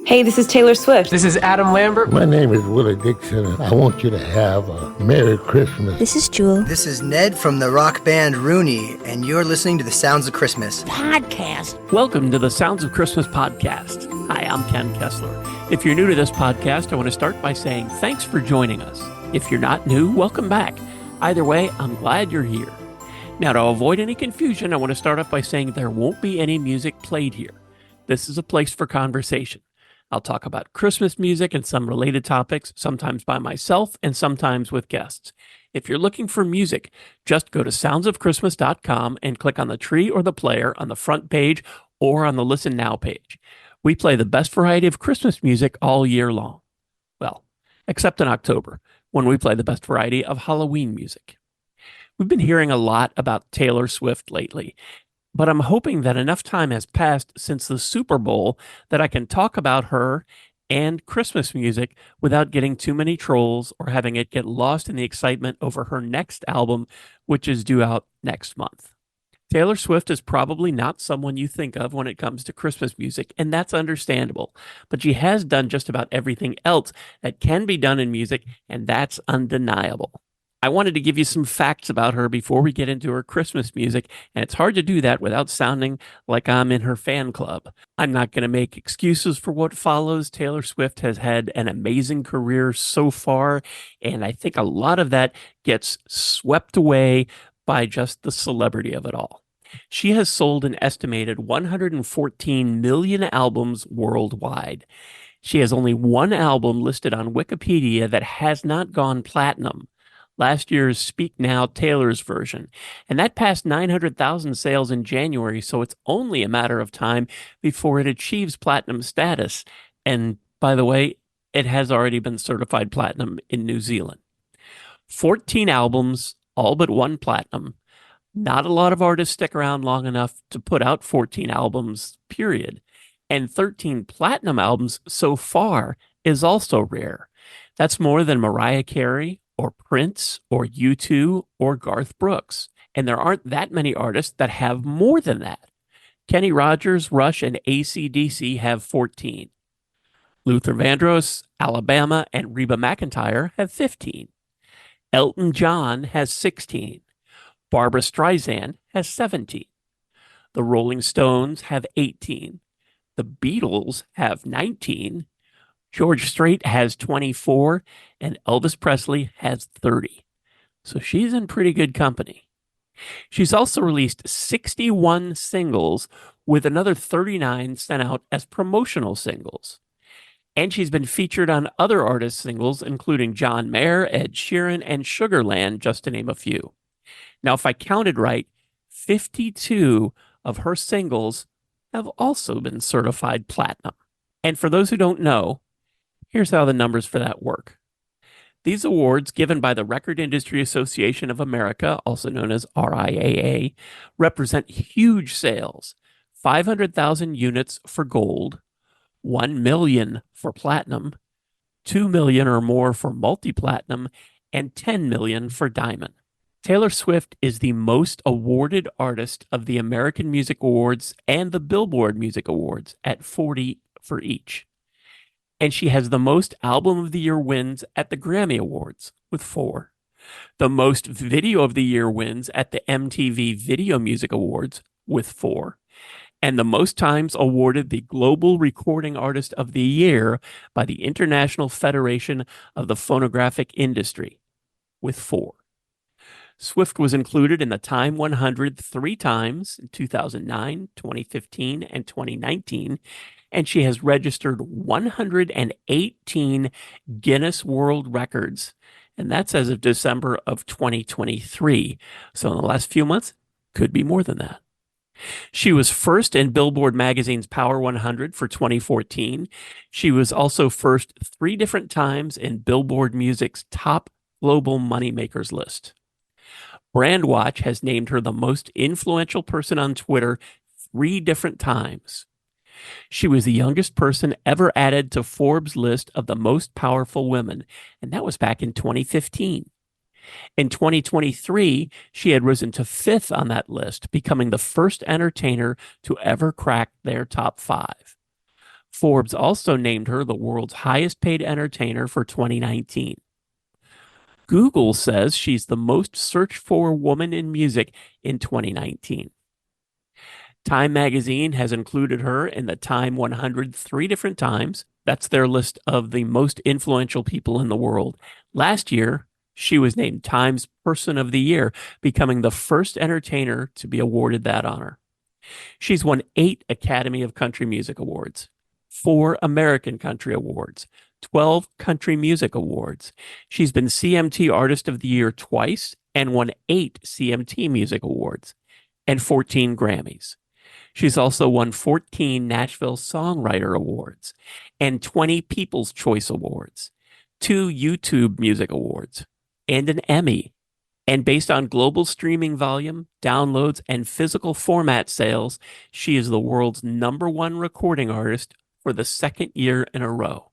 Hey, this is Taylor Swift. This is Adam Lambert. My name is Willie Dixon, and I want you to have a Merry Christmas. This is Jewel. This is Ned from the rock band Rooney, and you're listening to the Sounds of Christmas Podcast. Welcome to the Sounds of Christmas podcast. Hi, I'm Ken Kessler. If you're new to this podcast, I want to start by saying thanks for joining us. If you're not new, welcome back. Either way, I'm glad you're here. Now, to avoid any confusion, I want to start off by saying there won't be any music played here. This is a place for conversation. I'll talk about Christmas music and some related topics, sometimes by myself and sometimes with guests. If you're looking for music, just go to soundsofchristmas.com and click on the tree or the player on the front page or on the Listen Now page. We play the best variety of Christmas music all year long. Well, except in October, when we play the best variety of Halloween music. We've been hearing a lot about Taylor Swift lately, but I'm hoping that enough time has passed since the Super Bowl that I can talk about her and Christmas music without getting too many trolls or having it get lost in the excitement over her next album, which is due out next month. Taylor Swift is probably not someone you think of when it comes to Christmas music, and that's understandable. But she has done just about everything else that can be done in music, and that's undeniable. I wanted to give you some facts about her before we get into her Christmas music, and it's hard to do that without sounding like I'm in her fan club. I'm not going to make excuses for what follows. Taylor Swift has had an amazing career so far, and I think a lot of that gets swept away by just the celebrity of it all. She has sold an estimated 114 million albums worldwide. She has only one album listed on Wikipedia that has not gone platinum. Last year's Speak Now Taylor's version, and that passed 900,000 sales in January, so it's only a matter of time before it achieves platinum status. And by the way, it has already been certified platinum in New Zealand. 14 albums, all but one platinum. Not a lot of artists stick around long enough to put out 14 albums, period. And 13 platinum albums so far is also rare. That's more than Mariah Carey, or Prince, or U2, or Garth Brooks. And there aren't that many artists that have more than that. Kenny Rogers, Rush, and AC/DC have 14. Luther Vandross, Alabama, and Reba McEntire have 15. Elton John has 16. Barbra Streisand has 17. The Rolling Stones have 18. The Beatles have 19. George Strait has 24, and Elvis Presley has 30. So she's in pretty good company. She's also released 61 singles, with another 39 sent out as promotional singles. And she's been featured on other artists' singles, including John Mayer, Ed Sheeran, and Sugarland, just to name a few. Now, if I counted right, 52 of her singles have also been certified platinum. And for those who don't know, here's how the numbers for that work. These awards, given by the Record Industry Association of America, also known as RIAA, represent huge sales: 500,000 units for gold, 1 million for platinum, 2 million or more for multi-platinum, and 10 million for diamond. Taylor Swift is the most awarded artist of the American Music Awards and the Billboard Music Awards at 40 for each. And she has the most Album of the Year wins at the Grammy Awards with 4, the most Video of the Year wins at the MTV Video Music Awards with 4, and the most times awarded the Global Recording Artist of the Year by the International Federation of the Phonographic Industry with 4. Swift was included in the Time 100 3 times in 2009, 2015, and 2019, and she has registered 118 Guinness World Records, and that's as of December of 2023. So in the last few months, could be more than that. She was first in Billboard magazine's Power 100 for 2014. She was also first 3 different times in Billboard Music's Top Global Moneymakers list. Brandwatch has named her the most influential person on Twitter 3 different times. She was the youngest person ever added to Forbes' list of the most powerful women, and that was back in 2015. In 2023, she had risen to 5th on that list, becoming the first entertainer to ever crack their top 5. Forbes also named her the world's highest paid entertainer for 2019. Google says she's the most searched for woman in music in 2019. Time magazine has included her in the Time 100 three different times. That's their list of the most influential people in the world. Last year, she was named Time's Person of the Year, becoming the first entertainer to be awarded that honor. She's won 8 Academy of Country Music Awards, 4 American Country Awards, 12 Country Music Awards. She's been CMT Artist of the Year twice and won 8 CMT Music Awards and 14 Grammys. She's also won 14 Nashville Songwriter Awards and 20 People's Choice Awards, 2 YouTube Music Awards, and an Emmy. And based on global streaming volume, downloads, and physical format sales, she is the world's #1 recording artist for the second year in a row.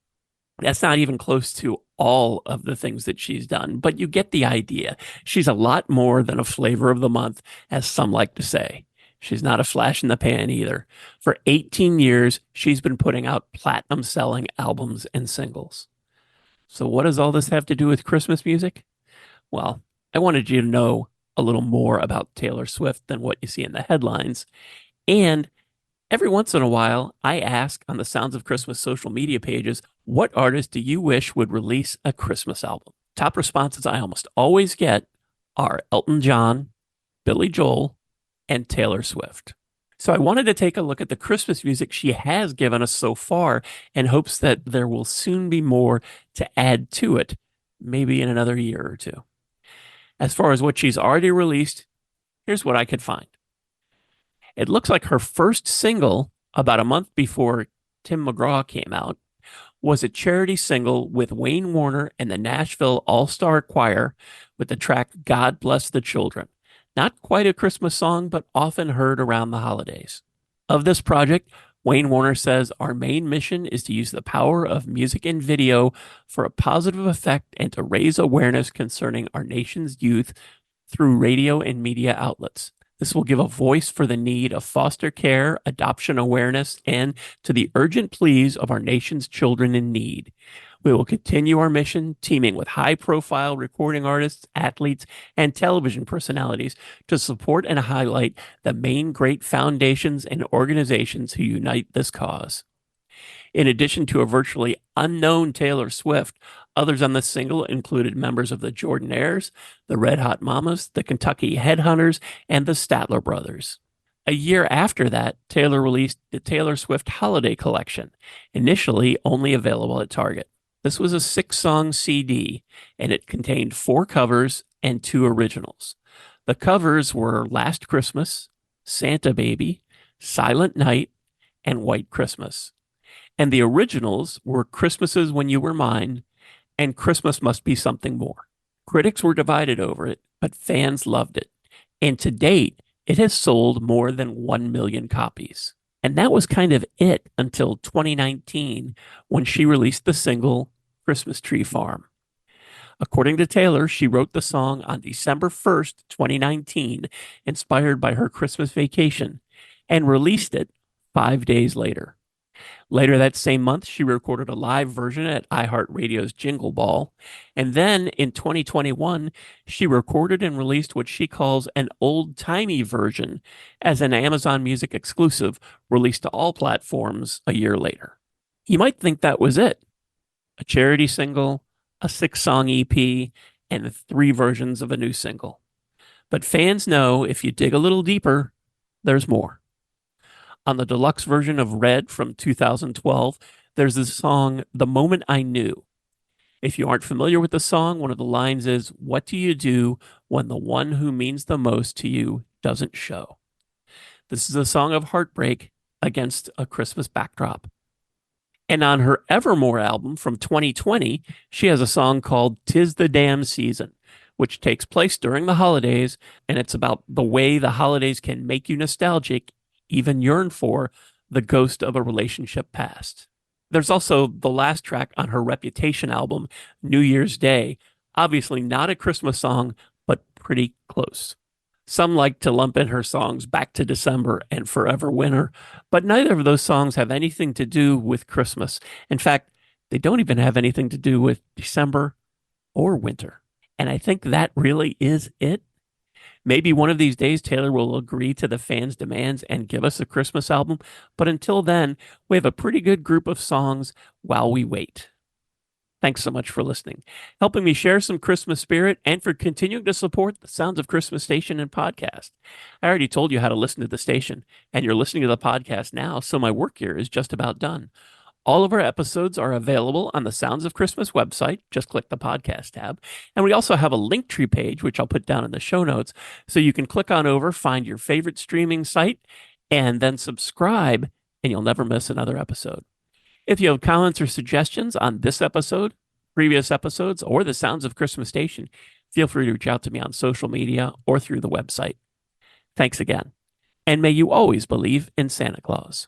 That's not even close to all of the things that she's done, but you get the idea. She's a lot more than a flavor of the month, as some like to say. She's not a flash in the pan either. For 18 years, she's been putting out platinum selling albums and singles. So what does all this have to do with Christmas music? Well, I wanted you to know a little more about Taylor Swift than what you see in the headlines. And every once in a while, I ask on the Sounds of Christmas social media pages, what artist do you wish would release a Christmas album? Top responses I almost always get are Elton John, Billy Joel, and Taylor Swift. So I wanted to take a look at the Christmas music she has given us so far in hopes that there will soon be more to add to it, maybe in another year or two. As far as what she's already released, here's what I could find. It looks like her first single, about a month before Tim McGraw came out, was a charity single with Wayne Warner and the Nashville All-Star Choir with the track God Bless the Children. Not quite a Christmas song, but often heard around the holidays. Of this project, Wayne Warner says, "Our main mission is to use the power of music and video for a positive effect and to raise awareness concerning our nation's youth through radio and media outlets. This will give a voice for the need of foster care, adoption awareness, and to the urgent pleas of our nation's children in need. We will continue our mission, teaming with high-profile recording artists, athletes, and television personalities to support and highlight the main great foundations and organizations who unite this cause." In addition to a virtually unknown Taylor Swift, others on the single included members of the Jordanaires, the Red Hot Mamas, the Kentucky Headhunters, and the Statler Brothers. A year after that, Taylor released the Taylor Swift Holiday Collection, initially only available at Target. This was a 6-song CD, and it contained 4 covers and 2 originals. The covers were Last Christmas, Santa Baby, Silent Night, and White Christmas. And the originals were Christmases When You Were Mine and Christmas Must Be Something More. Critics were divided over it, but fans loved it. And to date, it has sold more than 1 million copies. And that was kind of it until 2019 when she released the single Christmas Tree Farm. According to Taylor, she wrote the song on December 1st, 2019, inspired by her Christmas vacation, and released it 5 days later. Later that same month, she recorded a live version at iHeartRadio's Jingle Ball. And then in 2021, she recorded and released what she calls an old-timey version as an Amazon Music exclusive released to all platforms a year later. You might think that was it. A charity single, a 6-song EP, and 3 versions of a new single. But fans know if you dig a little deeper, there's more. On the deluxe version of Red from 2012, there's the song The Moment I Knew. If you aren't familiar with the song, one of the lines is, "What do you do when the one who means the most to you doesn't show?" This is a song of heartbreak against a Christmas backdrop. And on her Evermore album from 2020, she has a song called "'Tis the Damn Season," which takes place during the holidays, and it's about the way the holidays can make you nostalgic, even yearn for the ghost of a relationship past. There's also the last track on her Reputation album, New Year's Day, obviously not a Christmas song, but pretty close. Some like to lump in her songs Back to December and Forever Winter, but neither of those songs have anything to do with Christmas. In fact, they don't even have anything to do with December or winter. And I think that really is it. Maybe one of these days, Taylor will agree to the fans' demands and give us a Christmas album. But until then, we have a pretty good group of songs while we wait. Thanks so much for listening, helping me share some Christmas spirit, and for continuing to support the Sounds of Christmas station and podcast. I already told you how to listen to the station, and you're listening to the podcast now, so my work here is just about done. All of our episodes are available on the Sounds of Christmas website. Just click the podcast tab. And we also have a Linktree page, which I'll put down in the show notes. So you can click on over, find your favorite streaming site, and then subscribe, and you'll never miss another episode. If you have comments or suggestions on this episode, previous episodes, or the Sounds of Christmas station, feel free to reach out to me on social media or through the website. Thanks again. And may you always believe in Santa Claus.